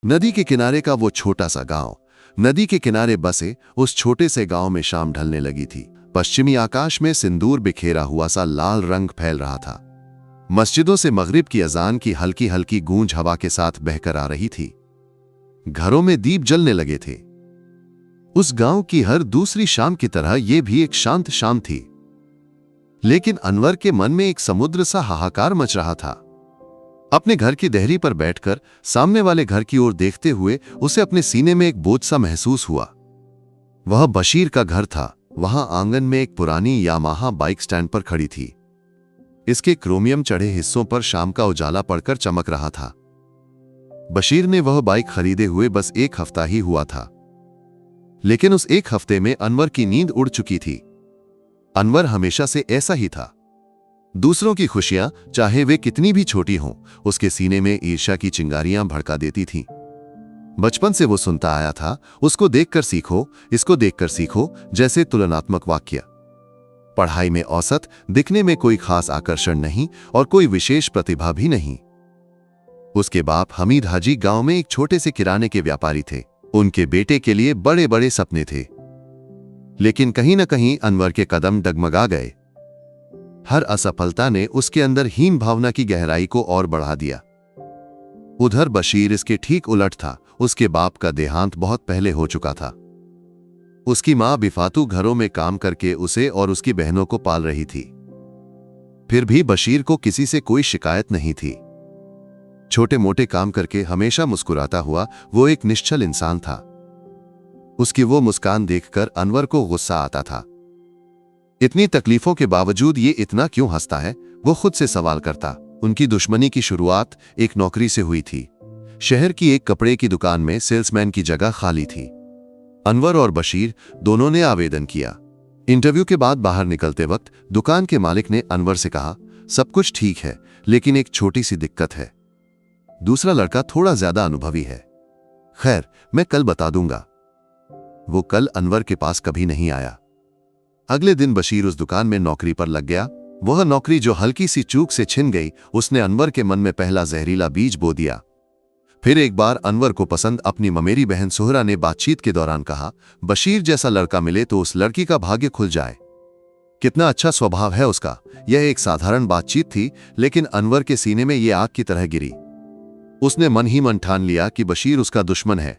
नदी के किनारे का वो छोटा सा गांव। नदी के किनारे बसे उस छोटे से गांव में शाम ढलने लगी थी। पश्चिमी आकाश में सिंदूर बिखेरा हुआ सा लाल रंग फैल रहा था। मस्जिदों से मगरिब की अजान की हल्की हल्की गूंज हवा के साथ बहकर आ रही थी। घरों में दीप जलने लगे थे। उस गांव की हर दूसरी शाम की तरह यह भी एक शांत शाम थी। लेकिन अनवर के मन में एक समुद्र सा हाहाकार मच रहा था। अपने घर की देहरी पर बैठकर सामने वाले घर की ओर देखते हुए उसे अपने सीने में एक बोझ सा महसूस हुआ। वह बशीर का घर था। वहां आंगन में एक पुरानी यामाहा बाइक स्टैंड पर खड़ी थी। इसके क्रोमियम चढ़े हिस्सों पर शाम का उजाला पड़कर चमक रहा था। बशीर ने वह बाइक खरीदे हुए बस एक हफ्ता ही हुआ था, लेकिन उस एक हफ्ते में अनवर की नींद उड़ चुकी थी। अनवर हमेशा से ऐसा ही था। दूसरों की खुशियां चाहे वे कितनी भी छोटी हों, उसके सीने में ईर्ष्या की चिंगारियां भड़का देती थीं। बचपन से वो सुनता आया था, उसको देखकर सीखो, इसको देखकर सीखो, जैसे तुलनात्मक वाक्य। पढ़ाई में औसत, दिखने में कोई खास आकर्षण नहीं और कोई विशेष प्रतिभा भी नहीं। उसके बाप हमीद हाजी गांव में एक छोटे से किराने के व्यापारी थे। उनके बेटे के लिए बड़े बड़े सपने थे, लेकिन कहीं न कहीं अनवर के कदम डगमगा गए। हर असफलता ने उसके अंदर हीन भावना की गहराई को और बढ़ा दिया। उधर बशीर इसके ठीक उलट था। उसके बाप का देहांत बहुत पहले हो चुका था। उसकी मां बिफातू घरों में काम करके उसे और उसकी बहनों को पाल रही थी। फिर भी बशीर को किसी से कोई शिकायत नहीं थी। छोटे मोटे काम करके हमेशा मुस्कुराता हुआ वो एक निश्चल इंसान था। उसकी वो मुस्कान देखकर अनवर को गुस्सा आता था। इतनी तकलीफों के बावजूद ये इतना क्यों हंसता है, वो खुद से सवाल करता। उनकी दुश्मनी की शुरुआत एक नौकरी से हुई थी। शहर की एक कपड़े की दुकान में सेल्समैन की जगह खाली थी। अनवर और बशीर दोनों ने आवेदन किया। इंटरव्यू के बाद बाहर निकलते वक्त दुकान के मालिक ने अनवर से कहा, सब कुछ ठीक है, लेकिन एक छोटी सी दिक्कत है। दूसरा लड़का थोड़ा ज्यादा अनुभवी है। खैर, मैं कल बता दूंगा। वो कल अनवर के पास कभी नहीं आया। अगले दिन बशीर उस दुकान में नौकरी पर लग गया। वह नौकरी जो हल्की सी चूक से छिन गई, उसने अनवर के मन में पहला जहरीला बीज बो दिया। फिर एक बार अनवर को पसंद अपनी ममेरी बहन सोहरा ने बातचीत के दौरान कहा, बशीर जैसा लड़का मिले तो उस लड़की का भाग्य खुल जाए। कितना अच्छा स्वभाव है उसका। यह एक साधारण बातचीत थी, लेकिन अनवर के सीने में यह आग की तरह गिरी। उसने मन ही मन ठान लिया कि बशीर उसका दुश्मन है।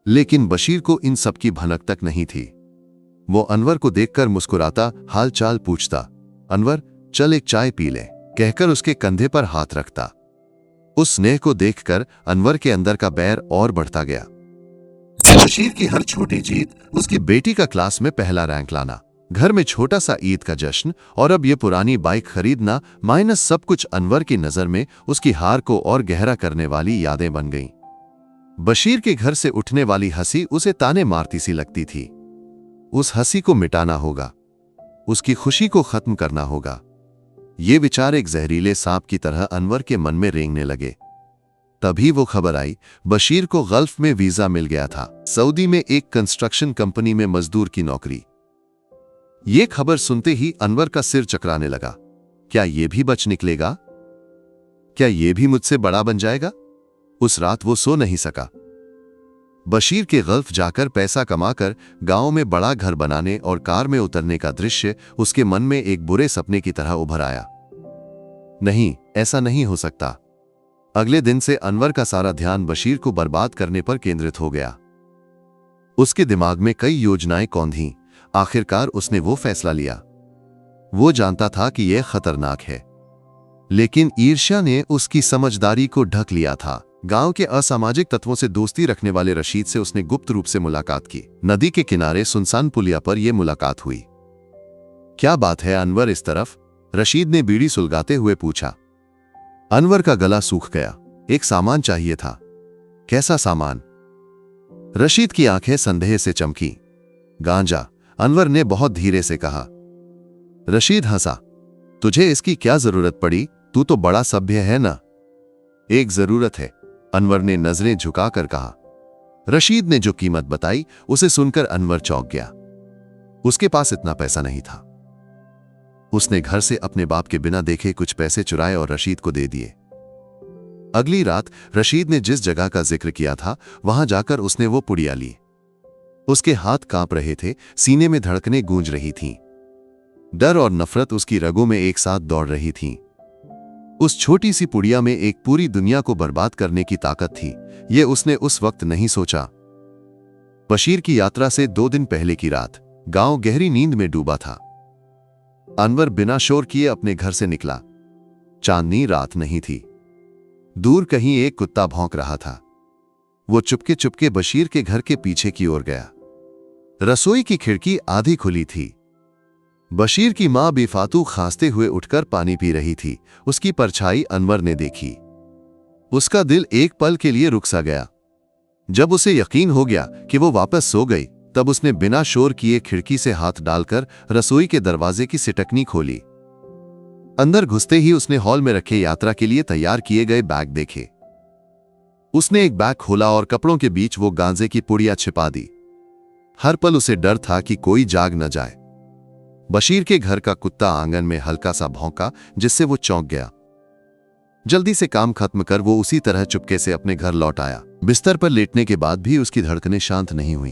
लेकिन बशीर को इन सब की भनक तक नहीं थी। वो अनवर को देखकर मुस्कुराता, हाल चाल पूछता। अनवर, चल एक चाय पी ले, कहकर उसके कंधे पर हाथ रखता। उस स्नेह को देखकर अनवर के अंदर का बैर और बढ़ता गया। बशीर की हर छोटी जीत, उसकी बेटी का क्लास में पहला रैंक लाना, घर में छोटा सा ईद का जश्न और अब ये पुरानी बाइक खरीदना, माइनस सब कुछ अनवर की नजर में उसकी हार को और गहरा करने वाली यादें बन गईं। बशीर के घर से उठने वाली हंसी उसे ताने मारती सी लगती थी। उस हंसी को मिटाना होगा, उसकी खुशी को खत्म करना होगा। ये विचार एक जहरीले सांप की तरह अनवर के मन में रेंगने लगे। तभी वो खबर आई, बशीर को गल्फ में वीजा मिल गया था। सऊदी में एक कंस्ट्रक्शन कंपनी में मजदूर की नौकरी। ये खबर सुनते ही अनवर का सिर चकराने लगा। क्या ये भी बच निकलेगा? क्या ये भी मुझसे बड़ा बन जाएगा? उस रात वो सो नहीं सका। बशीर के गल्फ जाकर पैसा कमाकर गांव में बड़ा घर बनाने और कार में उतरने का दृश्य उसके मन में एक बुरे सपने की तरह उभर आया। नहीं, ऐसा नहीं हो सकता। अगले दिन से अनवर का सारा ध्यान बशीर को बर्बाद करने पर केंद्रित हो गया। उसके दिमाग में कई योजनाएं कौंधीं। आखिरकार उसने वो फैसला लिया। वो जानता था कि यह खतरनाक है, लेकिन ईर्ष्या ने उसकी समझदारी को ढक लिया था। गांव के असामाजिक तत्वों से दोस्ती रखने वाले रशीद से उसने गुप्त रूप से मुलाकात की। नदी के किनारे सुनसान पुलिया पर यह मुलाकात हुई। क्या बात है अनवर, इस तरफ? रशीद ने बीड़ी सुलगाते हुए पूछा। अनवर का गला सूख गया। एक सामान चाहिए था। कैसा सामान? रशीद की आंखें संदेह से चमकी। गांजा, अनवर ने बहुत धीरे से कहा। रशीद हंसा। तुझे इसकी क्या जरूरत पड़ी? तू तो बड़ा सभ्य है ना। एक जरूरत है, अनवर ने नजरें झुकाकर कहा। रशीद ने जो कीमत बताई, उसे सुनकर अनवर चौंक गया। उसके पास इतना पैसा नहीं था। उसने घर से अपने बाप के बिना देखे कुछ पैसे चुराए और रशीद को दे दिए। अगली रात रशीद ने जिस जगह का जिक्र किया था वहां जाकर उसने वो पुड़िया ली। उसके हाथ कांप रहे थे, सीने में धड़कनें गूंज रही थीं। डर और नफरत उसकी रगों में एक साथ दौड़ रही थीं। उस छोटी सी पुड़िया में एक पूरी दुनिया को बर्बाद करने की ताकत थी। ये उसने उस वक्त नहीं सोचा। बशीर की यात्रा से 2 दिन पहले की रात गांव गहरी नींद में डूबा था। अनवर बिना शोर किए अपने घर से निकला। चांदनी रात नहीं थी। दूर कहीं एक कुत्ता भौंक रहा था। वो चुपके चुपके बशीर के घर के पीछे की ओर गया। रसोई की खिड़की आधी खुली थी। बशीर की मां बेफातू खांसते हुए उठकर पानी पी रही थी। उसकी परछाई अनवर ने देखी। उसका दिल एक पल के लिए रुक सा गया। जब उसे यकीन हो गया कि वो वापस सो गई, तब उसने बिना शोर किए खिड़की से हाथ डालकर रसोई के दरवाजे की सिटकनी खोली। अंदर घुसते ही उसने हॉल में रखे यात्रा के लिए तैयार किए गए बैग देखे। उसने एक बैग खोला और कपड़ों के बीच वो गांजे की पुड़िया छिपा दी। हर पल उसे डर था कि कोई जाग न जाए। बशीर के घर का कुत्ता आंगन में हल्का सा भौंका, जिससे वो चौंक गया। जल्दी से काम खत्म कर वो उसी तरह चुपके से अपने घर लौट आया। बिस्तर पर लेटने के बाद भी उसकी धड़कनें शांत नहीं हुई।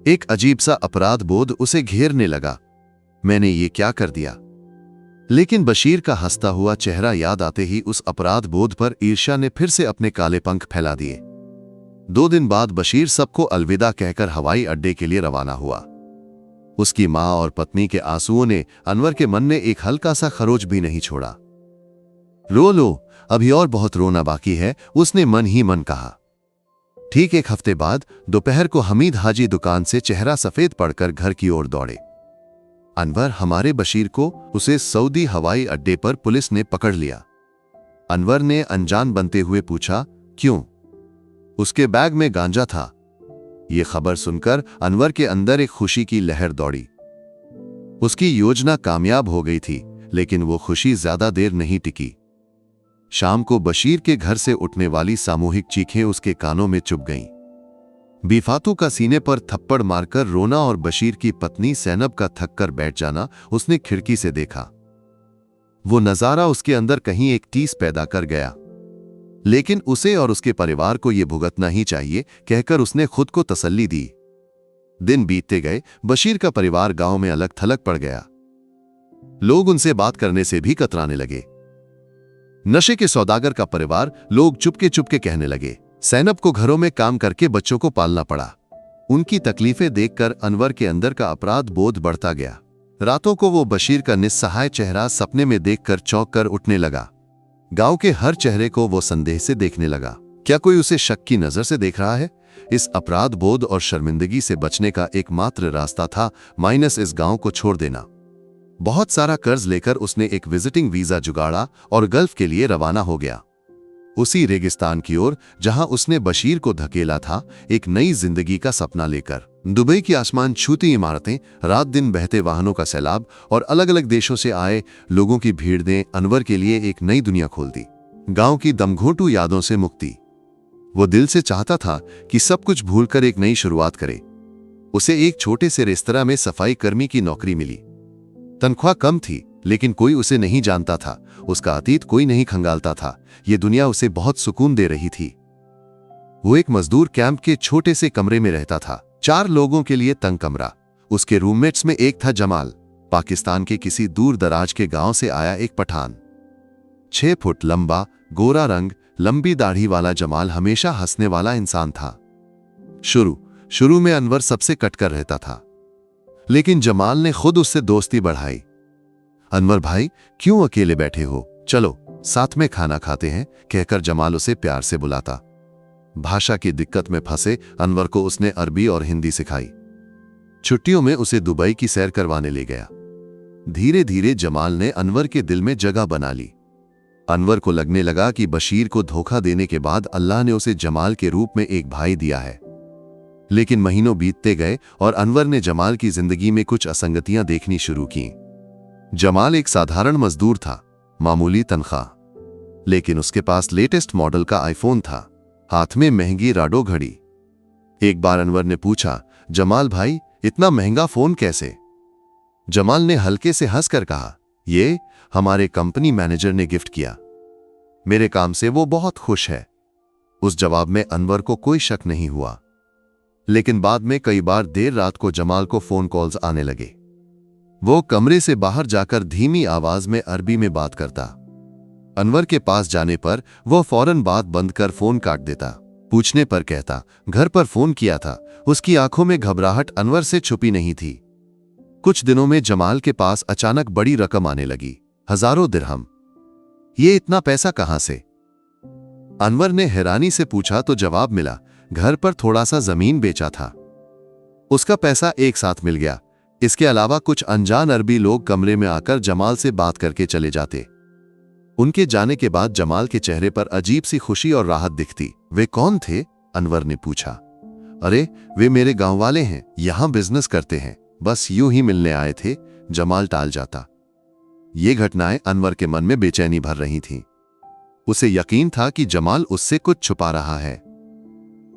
एक अजीब सा अपराध बोध उसे घेरने लगा। मैंने ये क्या कर दिया? लेकिन बशीर का हंसता हुआ चेहरा याद आते ही उस अपराध बोध पर ईर्ष्या ने फिर से अपने काले पंख फैला दिए। 2 दिन बाद बशीर सबको अलविदा कहकर हवाई अड्डे के लिए रवाना हुआ। उसकी मां और पत्नी के आंसुओं ने अनवर के मन में एक हल्का सा खरोच भी नहीं छोड़ा। रो लो, अभी और बहुत रोना बाकी है, उसने मन ही मन कहा। ठीक 1 हफ्ते बाद दोपहर को हमीद हाजी दुकान से चेहरा सफेद पड़कर घर की ओर दौड़े। अनवर, हमारे बशीर को, उसे सऊदी हवाई अड्डे पर पुलिस ने पकड़ लिया। अनवर ने अनजान बनते हुए पूछा, क्यों? उसके बैग में गांजा था। यह खबर सुनकर अनवर के अंदर एक खुशी की लहर दौड़ी। उसकी योजना कामयाब हो गई थी, लेकिन वो खुशी ज्यादा देर नहीं टिकी। शाम को बशीर के घर से उठने वाली सामूहिक चीखें उसके कानों में चुभ गईं। बेफातू का सीने पर थप्पड़ मारकर रोना और बशीर की पत्नी सैनब का थककर बैठ जाना उसने खिड़की से देखा। वो नजारा उसके अंदर कहीं एक टीस पैदा कर गया। लेकिन उसे और उसके परिवार को यह भुगतना ही चाहिए कहकर उसने खुद को तसल्ली दी। दिन बीतते गए, बशीर का परिवार गांव में अलग थलग पड़ गया। लोग उनसे बात करने से भी कतराने लगे। नशे के सौदागर का परिवार, लोग चुपके चुपके कहने लगे। सैनब को घरों में काम करके बच्चों को पालना पड़ा। उनकी तकलीफें देखकर अनवर के अंदर का अपराध बोध बढ़ता गया। रातों को वो बशीर का निस्सहाय चेहरा सपने में देखकर चौंक कर उठने लगा। गांव के हर चेहरे को वो संदेह से देखने लगा। क्या कोई उसे शक की नजर से देख रहा है? इस अपराध बोध और शर्मिंदगी से बचने का एकमात्र रास्ता था माइनस इस गांव को छोड़ देना। बहुत सारा कर्ज लेकर उसने एक विजिटिंग वीजा जुगाड़ा और गल्फ के लिए रवाना हो गया। उसी रेगिस्तान की ओर जहां उसने बशीर को धकेला था, एक नई जिंदगी का सपना लेकर। दुबई की आसमान छूती इमारतें, रात दिन बहते वाहनों का सैलाब और अलग अलग देशों से आए लोगों की भीड़ ने अनवर के लिए एक नई दुनिया खोल दी। गांव की दमघोंटू यादों से मुक्ति। वो दिल से चाहता था कि सब कुछ भूलकर एक नई शुरुआत करे। उसे एक छोटे से रेस्तरां में सफाई कर्मी की नौकरी मिली। तनख्वाह कम थी, लेकिन कोई उसे नहीं जानता था। उसका अतीत कोई नहीं खंगालता था। ये दुनिया उसे बहुत सुकून दे रही थी। वो एक मजदूर कैंप के छोटे से कमरे में रहता था। 4 लोगों के लिए तंग कमरा। उसके रूममेट्स में एक था जमाल, पाकिस्तान के किसी दूर दराज के गांव से आया एक पठान। 6 फुट लंबा, गोरा रंग, लंबी दाढ़ी वाला जमाल हमेशा हंसने वाला इंसान था। शुरू में अनवर सबसे कटकर रहता था, लेकिन जमाल ने खुद उससे दोस्ती बढ़ाई। अनवर भाई, क्यों अकेले बैठे हो? चलो साथ में खाना खाते हैं, कहकर जमाल उसे प्यार से बुलाता। भाषा की दिक्कत में फंसे अनवर को उसने अरबी और हिंदी सिखाई। छुट्टियों में उसे दुबई की सैर करवाने ले गया। धीरे धीरे जमाल ने अनवर के दिल में जगह बना ली। अनवर को लगने लगा कि बशीर को धोखा देने के बाद अल्लाह ने उसे जमाल के रूप में एक भाई दिया है। लेकिन महीनों बीतते गए और अनवर ने जमाल की जिंदगी में कुछ असंगतियां देखनी शुरू की। जमाल एक साधारण मजदूर था, मामूली तनख्वाह, लेकिन उसके पास लेटेस्ट मॉडल का आईफोन था, हाथ में महंगी राडो घड़ी। एक बार अनवर ने पूछा, जमाल भाई, इतना महंगा फोन कैसे? जमाल ने हल्के से हंसकर कहा, ये हमारे कंपनी मैनेजर ने गिफ्ट किया। मेरे काम से वो बहुत खुश है। उस जवाब में अनवर को कोई शक नहीं हुआ। लेकिन बाद में कई बार देर रात को जमाल को फोन कॉल्स आने लगे। वो कमरे से बाहर जाकर धीमी आवाज में अरबी में बात करता। अनवर के पास जाने पर वो फौरन बात बंद कर फोन काट देता। पूछने पर कहता घर पर फोन किया था। उसकी आंखों में घबराहट अनवर से छुपी नहीं थी। कुछ दिनों में जमाल के पास अचानक बड़ी रकम आने लगी, हजारों दिरहम। ये इतना पैसा कहां से? अनवर ने हैरानी से पूछा तो जवाब मिला, घर पर थोड़ा सा जमीन बेचा था, उसका पैसा एक साथ मिल गया। इसके अलावा कुछ अनजान अरबी लोग कमरे में आकर जमाल से बात करके चले जाते। उनके जाने के बाद जमाल के चेहरे पर अजीब सी खुशी और राहत दिखती। वे कौन थे? अनवर ने पूछा। अरे वे मेरे गांव वाले हैं, यहां बिजनेस करते हैं, बस यूं ही मिलने आए थे। जमाल टाल जाता। ये घटनाएं अनवर के मन में बेचैनी भर रही थीं। उसे यकीन था कि जमाल उससे कुछ छुपा रहा है,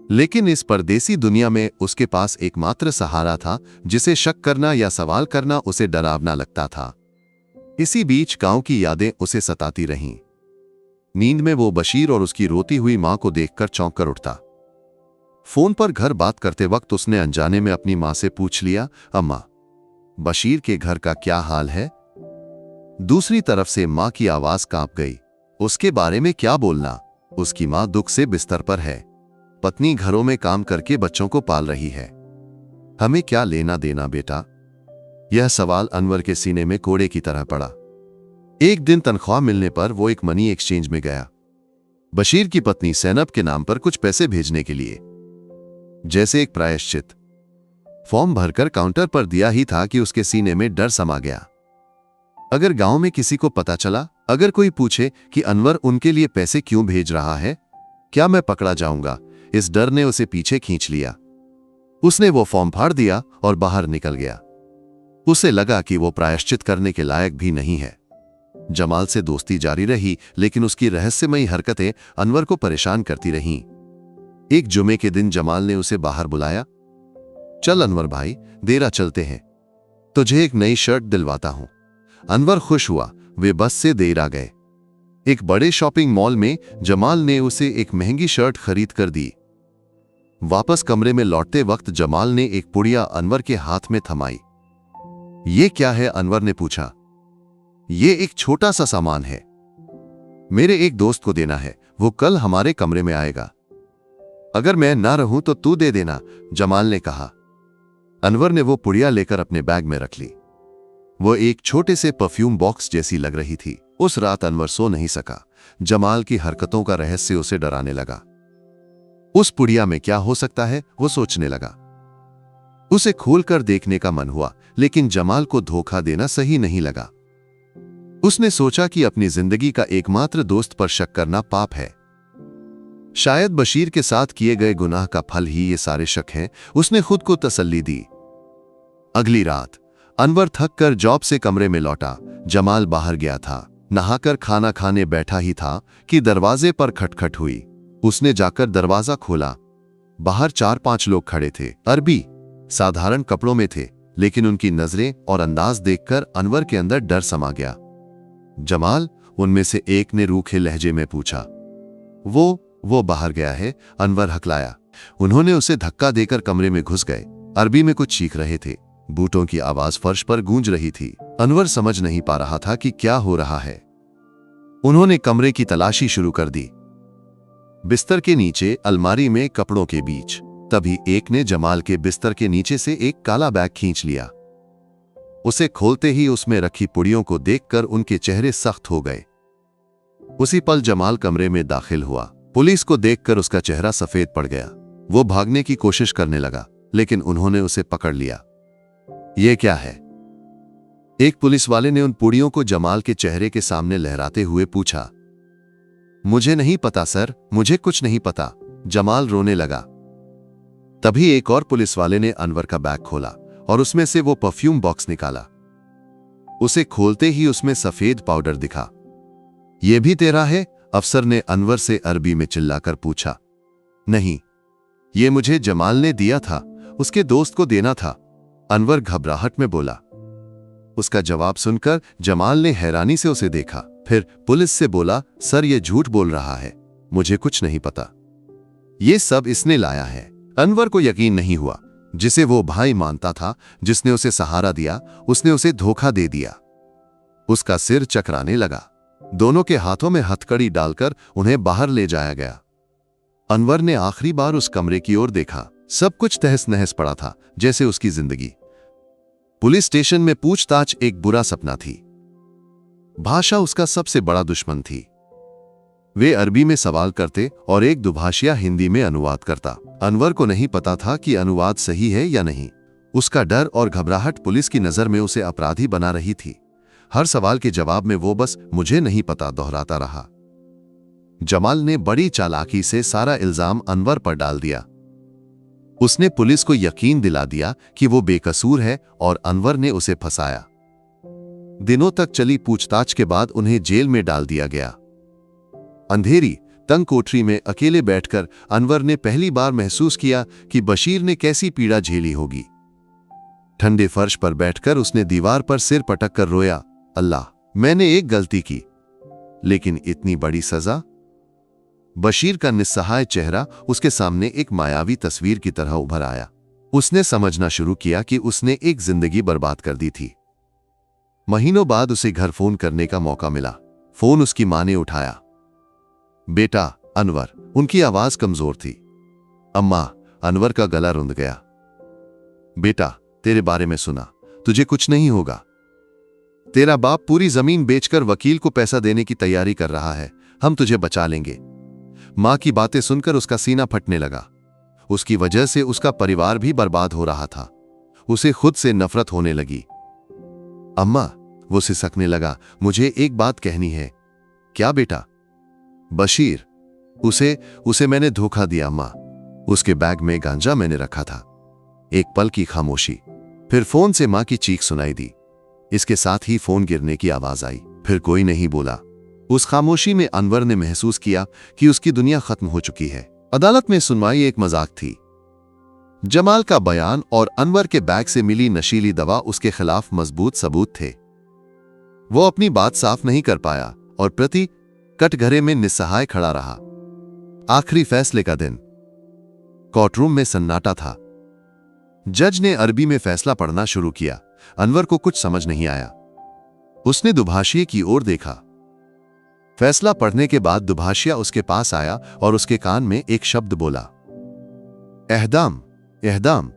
लेकिन इस परदेसी दुनिया में उसके पास एकमात्र सहारा था जिसे शक करना या सवाल करना उसे डरावना लगता था। इसी बीच गांव की यादें उसे सताती रहीं। नींद में वो बशीर और उसकी रोती हुई मां को देखकर चौंक कर उठता। फोन पर घर बात करते वक्त उसने अनजाने में अपनी मां से पूछ लिया, अम्मा, बशीर के घर का क्या हाल है? दूसरी तरफ से मां की आवाज कांप गई। उसके बारे में क्या बोलना? उसकी मां दुख से बिस्तर पर है। पत्नी घरों में काम करके बच्चों को पाल रही है। हमें क्या लेना देना बेटा? यह सवाल अनवर के सीने में कोड़े की तरह पड़ा। एक दिन तनख्वाह मिलने पर वो एक मनी एक्सचेंज में गया, बशीर की पत्नी सैनब के नाम पर कुछ पैसे भेजने के लिए, जैसे एक प्रायश्चित। फॉर्म भरकर काउंटर पर दिया ही था कि उसके सीने में डर समा गया। अगर गांव में किसी को पता चला, अगर कोई पूछे कि अनवर उनके लिए पैसे क्यों भेज रहा है, क्या मैं पकड़ा जाऊंगा? इस डर ने उसे पीछे खींच लिया। उसने वो फॉर्म फाड़ दिया और बाहर निकल गया। उसे लगा कि वो प्रायश्चित करने के लायक भी नहीं है। जमाल से दोस्ती जारी रही, लेकिन उसकी रहस्यमयी हरकतें अनवर को परेशान करती रहीं। एक जुमे के दिन जमाल ने उसे बाहर बुलाया। चल अनवर भाई, देरा चलते हैं, तुझे एक नई शर्ट दिलवाता हूं। अनवर खुश हुआ। वे बस से देरा गए। एक बड़े शॉपिंग मॉल में जमाल ने उसे एक महंगी शर्ट खरीद कर दी। वापस कमरे में लौटते वक्त जमाल ने एक पुड़िया अनवर के हाथ में थमाई। ये क्या है? अनवर ने पूछा। ये एक छोटा सा सामान है, मेरे एक दोस्त को देना है, वो कल हमारे कमरे में आएगा। अगर मैं ना रहूं तो तू दे देना, जमाल ने कहा। अनवर ने वो पुड़िया लेकर अपने बैग में रख ली। वो एक छोटे से परफ्यूम बॉक्स जैसी लग रही थी। उस रात अनवर सो नहीं सका। जमाल की हरकतों का रहस्य उसे डराने लगा। उस पुड़िया में क्या हो सकता है, वो सोचने लगा। उसे खोलकर देखने का मन हुआ, लेकिन जमाल को धोखा देना सही नहीं लगा। उसने सोचा कि अपनी जिंदगी का एकमात्र दोस्त पर शक करना पाप है। शायद बशीर के साथ किए गए गुनाह का फल ही ये सारे शक हैं। उसने खुद को तसल्ली दी। अगली रात अनवर थक कर जॉब से कमरे में लौटा। जमाल बाहर गया था। नहाकर खाना खाने बैठा ही था कि दरवाजे पर खटखट हुई। उसने जाकर दरवाजा खोला। बाहर 4-5 लोग खड़े थे। अरबी साधारण कपड़ों में थे, लेकिन उनकी नजरें और अंदाज देखकर अनवर के अंदर डर समा गया। जमाल, उनमें से एक ने रूखे लहजे में पूछा। वो बाहर गया है, अनवर हकलाया। उन्होंने उसे धक्का देकर कमरे में घुस गए। अरबी में कुछ चीख रहे थे। बूटों की आवाज फर्श पर गूंज रही थी। अनवर समझ नहीं पा रहा था कि क्या हो रहा है। उन्होंने कमरे की तलाशी शुरू कर दी, बिस्तर के नीचे, अलमारी में, कपड़ों के बीच। तभी एक ने जमाल के बिस्तर के नीचे से एक काला बैग खींच लिया। उसे खोलते ही उसमें रखी पुड़ियों को देखकर उनके चेहरे सख्त हो गए। उसी पल जमाल कमरे में दाखिल हुआ। पुलिस को देखकर उसका चेहरा सफेद पड़ गया। वो भागने की कोशिश करने लगा, लेकिन उन्होंने उसे पकड़ लिया। ये क्या है? एक पुलिस वाले ने उन पुड़ियों को जमाल के चेहरे के सामने लहराते हुए पूछा। मुझे नहीं पता सर, मुझे कुछ नहीं पता, जमाल रोने लगा। तभी एक और पुलिस वाले ने अनवर का बैग खोला और उसमें से वो परफ्यूम बॉक्स निकाला। उसे खोलते ही उसमें सफेद पाउडर दिखा। यह भी तेरा है? अफसर ने अनवर से अरबी में चिल्लाकर पूछा। नहीं, ये मुझे जमाल ने दिया था, उसके दोस्त को देना था, अनवर घबराहट में बोला। उसका जवाब सुनकर जमाल ने हैरानी से उसे देखा। फिर पुलिस से बोला, सर ये झूठ बोल रहा है, मुझे कुछ नहीं पता, ये सब इसने लाया है। अनवर को यकीन नहीं हुआ। जिसे वो भाई मानता था, जिसने उसे सहारा दिया, उसने उसे धोखा दे दिया। उसका सिर चकराने लगा। दोनों के हाथों में हथकड़ी डालकर उन्हें बाहर ले जाया गया। अनवर ने आखिरी बार उस कमरे की ओर देखा। सब कुछ तहस नहस पड़ा था, जैसे उसकी जिंदगी। पुलिस स्टेशन में पूछताछ एक बुरा सपना थी। भाषा उसका सबसे बड़ा दुश्मन थी। वे अरबी में सवाल करते और एक दुभाषिया हिंदी में अनुवाद करता। अनवर को नहीं पता था कि अनुवाद सही है या नहीं। उसका डर और घबराहट पुलिस की नजर में उसे अपराधी बना रही थी। हर सवाल के जवाब में वो बस मुझे नहीं पता दोहराता रहा। जमाल ने बड़ी चालाकी से सारा इल्जाम अनवर पर डाल दिया। उसने पुलिस को यकीन दिला दिया कि वो बेकसूर है और अनवर ने उसे फंसाया। दिनों तक चली पूछताछ के बाद उन्हें जेल में डाल दिया गया। अंधेरी तंग कोठरी में अकेले बैठकर अनवर ने पहली बार महसूस किया कि बशीर ने कैसी पीड़ा झेली होगी। ठंडे फर्श पर बैठकर उसने दीवार पर सिर पटक कर रोया, अल्लाह, मैंने एक गलती की, लेकिन इतनी बड़ी सजा। बशीर का निस्सहाय चेहरा उसके सामने एक मायावी तस्वीर की तरह उभर आया। उसने समझना शुरू किया कि उसने एक जिंदगी बर्बाद कर दी थी। महीनों बाद उसे घर फोन करने का मौका मिला। फोन उसकी मां ने उठाया। बेटा अनवर। उनकी आवाज कमजोर थी। अम्मा। अनवर का गला रुंध गया। बेटा, तेरे बारे में सुना, तुझे कुछ नहीं होगा। तेरा बाप पूरी जमीन बेचकर वकील को पैसा देने की तैयारी कर रहा है, हम तुझे बचा लेंगे। मां की बातें सुनकर उसका सीना फटने लगा। उसकी वजह से उसका परिवार भी बर्बाद हो रहा था। उसे खुद से नफरत होने लगी। अम्मा, वो सिसकने लगा, मुझे एक बात कहनी है। क्या बेटा? बशीर, उसे मैंने धोखा दिया अम्मा। उसके बैग में गांजा मैंने रखा था। एक पल की खामोशी, फिर फोन से मां की चीख सुनाई दी। इसके साथ ही फोन गिरने की आवाज आई। फिर कोई नहीं बोला। उस खामोशी में अनवर ने महसूस किया कि उसकी दुनिया खत्म हो चुकी है। अदालत में सुनवाई एक मजाक थी। जमाल का बयान और अनवर के बैग से मिली नशीली दवा उसके खिलाफ मजबूत सबूत थे। वो अपनी बात साफ नहीं कर पाया और प्रति कटघरे में निस्सहाय खड़ा रहा। आखिरी फैसले का दिन। कोर्टरूम में सन्नाटा था। जज ने अरबी में फैसला पढ़ना शुरू किया। अनवर को कुछ समझ नहीं आया। उसने दुभाषिए की ओर देखा। फैसला पढ़ने के बाद दुभाषिया उसके पास आया और उसके कान में एक शब्द बोला, एहदाम। एहदाम।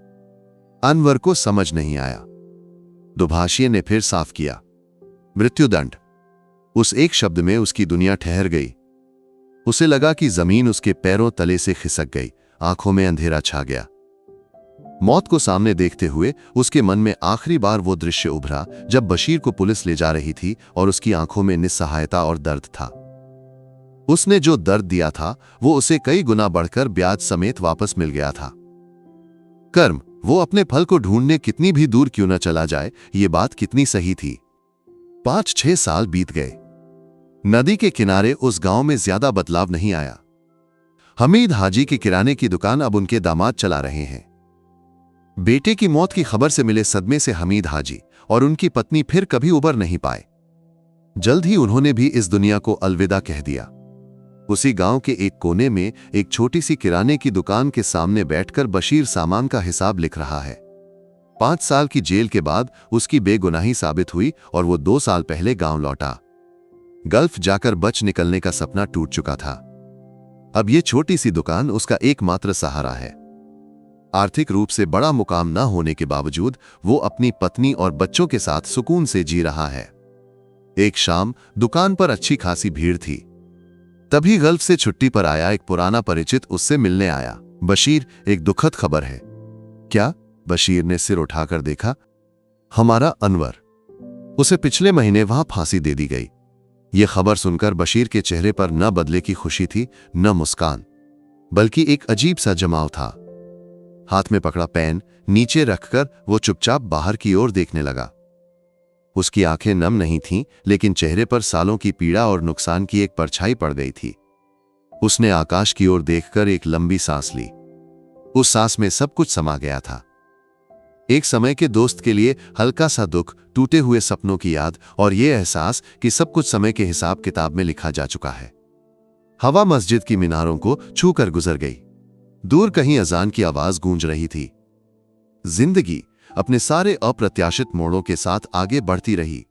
अनवर को समझ नहीं आया। दुभाषिए ने फिर साफ किया, मृत्युदंड। उस एक शब्द में उसकी दुनिया ठहर गई। उसे लगा कि जमीन उसके पैरों तले से खिसक गई। आंखों में अंधेरा छा गया। मौत को सामने देखते हुए उसके मन में आखिरी बार वो दृश्य उभरा जब बशीर को पुलिस ले जा रही थी और उसकी आंखों में निस्सहायता और दर्द था। उसने जो दर्द दिया था वो उसे कई गुना बढ़कर ब्याज समेत वापस मिल गया था। कर्म, वो अपने फल को ढूंढने कितनी भी दूर क्यों न चला जाए, ये बात कितनी सही थी। 5-6 साल बीत गए। नदी के किनारे उस गांव में ज्यादा बदलाव नहीं आया। हमीद हाजी की किराने की दुकान अब उनके दामाद चला रहे हैं। बेटे की मौत की खबर से मिले सदमे से हमीद हाजी और उनकी पत्नी फिर कभी उबर नहीं पाए। जल्द ही उन्होंने भी इस दुनिया को अलविदा कह दिया। उसी गांव के एक कोने में एक छोटी सी किराने की दुकान के सामने बैठकर बशीर सामान का हिसाब लिख रहा है। 5 साल की जेल के बाद उसकी बेगुनाही साबित हुई और वो 2 साल पहले गांव लौटा। गल्फ जाकर बच निकलने का सपना टूट चुका था। अब ये छोटी सी दुकान उसका एकमात्र सहारा है। आर्थिक रूप से बड़ा मुकाम न होने के बावजूद वो अपनी पत्नी और बच्चों के साथ सुकून से जी रहा है। एक शाम दुकान पर अच्छी खासी भीड़ थी। तभी गल्फ से छुट्टी पर आया एक पुराना परिचित उससे मिलने आया। बशीर, एक दुखद खबर है। क्या? बशीर ने सिर उठाकर देखा। हमारा अनवर, उसे पिछले महीने वहां फांसी दे दी गई। यह खबर सुनकर बशीर के चेहरे पर न बदले की खुशी थी, न मुस्कान, बल्कि एक अजीब सा जमाव था। हाथ में पकड़ा पेन नीचे रखकर वो चुपचाप बाहर की ओर देखने लगा। उसकी आंखें नम नहीं थीं, लेकिन चेहरे पर सालों की पीड़ा और नुकसान की एक परछाई पड़ गई थी। उसने आकाश की ओर देखकर एक लंबी सांस ली। उस सांस में सब कुछ समा गया था। एक समय के दोस्त के लिए हल्का सा दुख, टूटे हुए सपनों की याद और ये एहसास कि सब कुछ समय के हिसाब किताब में लिखा जा चुका है। हवा मस्जिद की मीनारों को छू कर गुजर गई। दूर कहीं अजान की आवाज गूंज रही थी। जिंदगी अपने सारे अप्रत्याशित मोड़ों के साथ आगे बढ़ती रही।